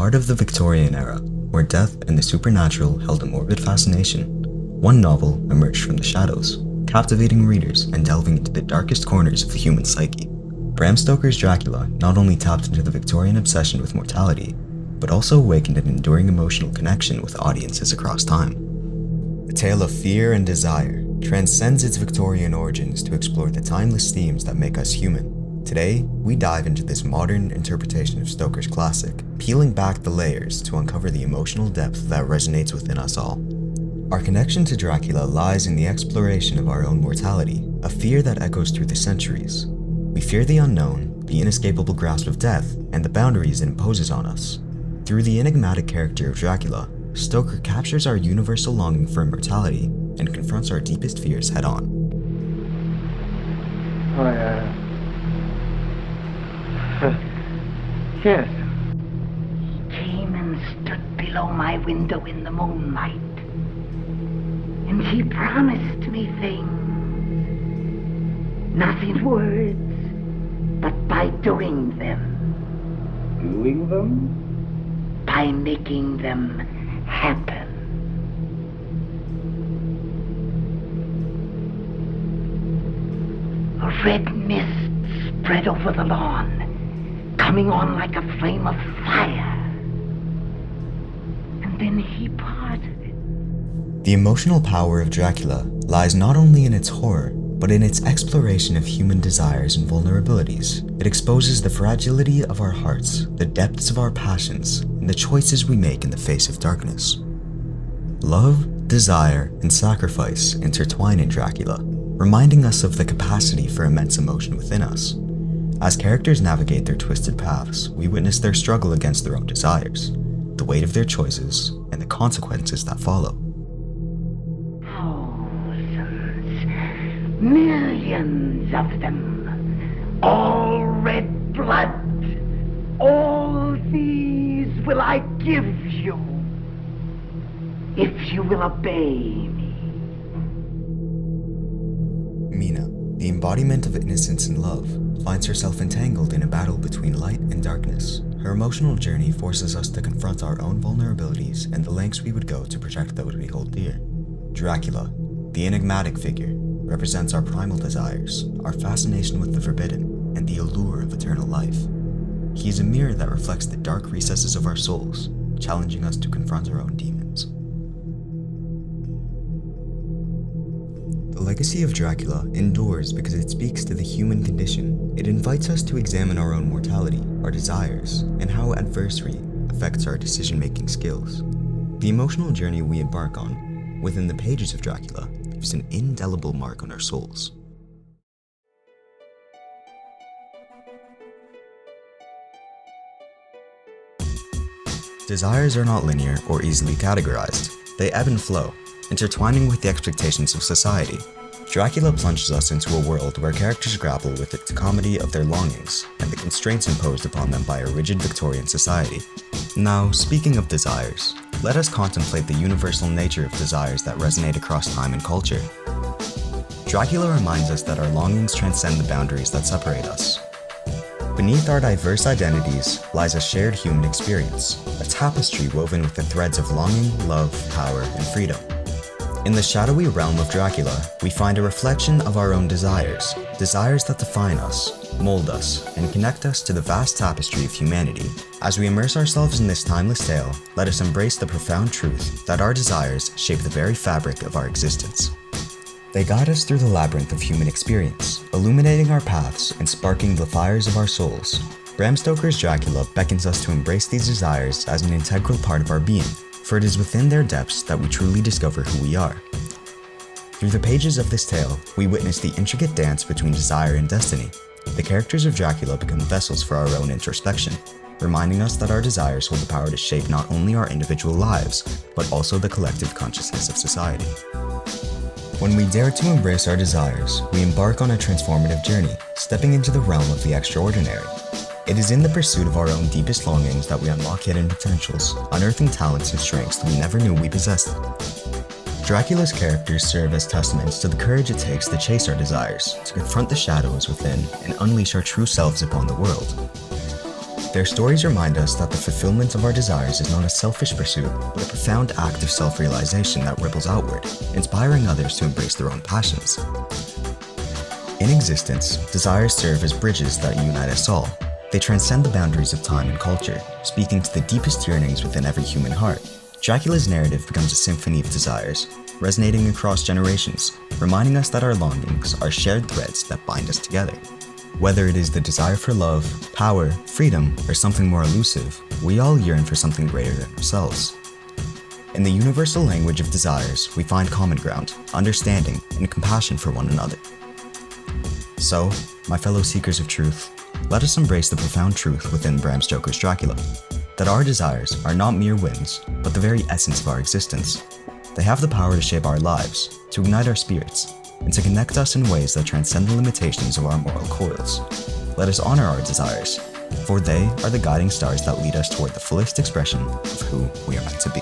heart of the Victorian era, where death and the supernatural held a morbid fascination, one novel emerged from the shadows, captivating readers and delving into the darkest corners of the human psyche. Bram Stoker's Dracula not only tapped into the Victorian obsession with mortality, but also awakened an enduring emotional connection with audiences across time. A tale of fear and desire transcends its Victorian origins to explore the timeless themes that make us human. Today, we dive into this modern interpretation of Stoker's classic, peeling back the layers to uncover the emotional depth that resonates within us all. Our connection to Dracula lies in the exploration of our own mortality, a fear that echoes through the centuries. We fear the unknown, the inescapable grasp of death, and the boundaries it imposes on us. Through the enigmatic character of Dracula, Stoker captures our universal longing for immortality and confronts our deepest fears head-on. Yes. He came and stood below my window in the moonlight, and he promised me things, not in words, but by doing them. Doing them? By making them happen. A red mist spread over the lawn, coming on like a flame of fire. And then he parted it. The emotional power of Dracula lies not only in its horror, but in its exploration of human desires and vulnerabilities. It exposes the fragility of our hearts, the depths of our passions, and the choices we make in the face of darkness. Love, desire, and sacrifice intertwine in Dracula, reminding us of the capacity for immense emotion within us. As characters navigate their twisted paths, we witness their struggle against their own desires, the weight of their choices, and the consequences that follow. Millions of them, all red blood. All these will I give you, if you will obey me. Mina, the embodiment of innocence and love, finds herself entangled in a battle between light and darkness. Her emotional journey forces us to confront our own vulnerabilities and the lengths we would go to protect those we hold dear. Dracula, the enigmatic figure, represents our primal desires, our fascination with the forbidden, and the allure of eternal life. He is a mirror that reflects the dark recesses of our souls, challenging us to confront our own demons. The legacy of Dracula endures because it speaks to the human condition. It invites us to examine our own mortality, our desires, and how adversity affects our decision-making skills. The emotional journey we embark on within the pages of Dracula leaves an indelible mark on our souls. Desires are not linear or easily categorized. They ebb and flow, intertwining with the expectations of society. Dracula plunges us into a world where characters grapple with the cacophony of their longings and the constraints imposed upon them by a rigid Victorian society. Now, speaking of desires, let us contemplate the universal nature of desires that resonate across time and culture. Dracula reminds us that our longings transcend the boundaries that separate us. Beneath our diverse identities lies a shared human experience, a tapestry woven with the threads of longing, love, power, and freedom. In the shadowy realm of Dracula, we find a reflection of our own desires that define us, mold us, and connect us to the vast tapestry of humanity. As we immerse ourselves in this timeless tale, let us embrace the profound truth that our desires shape the very fabric of our existence. They guide us through the labyrinth of human experience, illuminating our paths and sparking the fires of our souls. Bram Stoker's Dracula beckons us to embrace these desires as an integral part of our being, for it is within their depths that we truly discover who we are. Through the pages of this tale, we witness the intricate dance between desire and destiny. The characters of Dracula become vessels for our own introspection, reminding us that our desires hold the power to shape not only our individual lives, but also the collective consciousness of society. When we dare to embrace our desires, we embark on a transformative journey, stepping into the realm of the extraordinary. It is in the pursuit of our own deepest longings that we unlock hidden potentials, unearthing talents and strengths we never knew we possessed. Dracula's characters serve as testaments to the courage it takes to chase our desires, to confront the shadows within, and unleash our true selves upon the world. Their stories remind us that the fulfillment of our desires is not a selfish pursuit, but a profound act of self-realization that ripples outward, inspiring others to embrace their own passions. In existence, desires serve as bridges that unite us all. They transcend the boundaries of time and culture, speaking to the deepest yearnings within every human heart. Dracula's narrative becomes a symphony of desires, resonating across generations, reminding us that our longings are shared threads that bind us together. Whether it is the desire for love, power, freedom, or something more elusive, we all yearn for something greater than ourselves. In the universal language of desires, we find common ground, understanding, and compassion for one another. So, my fellow seekers of truth, let us embrace the profound truth within Bram Stoker's Dracula, that our desires are not mere whims, but the very essence of our existence. They have the power to shape our lives, to ignite our spirits, and to connect us in ways that transcend the limitations of our moral coils. Let us honor our desires, for they are the guiding stars that lead us toward the fullest expression of who we are meant to be.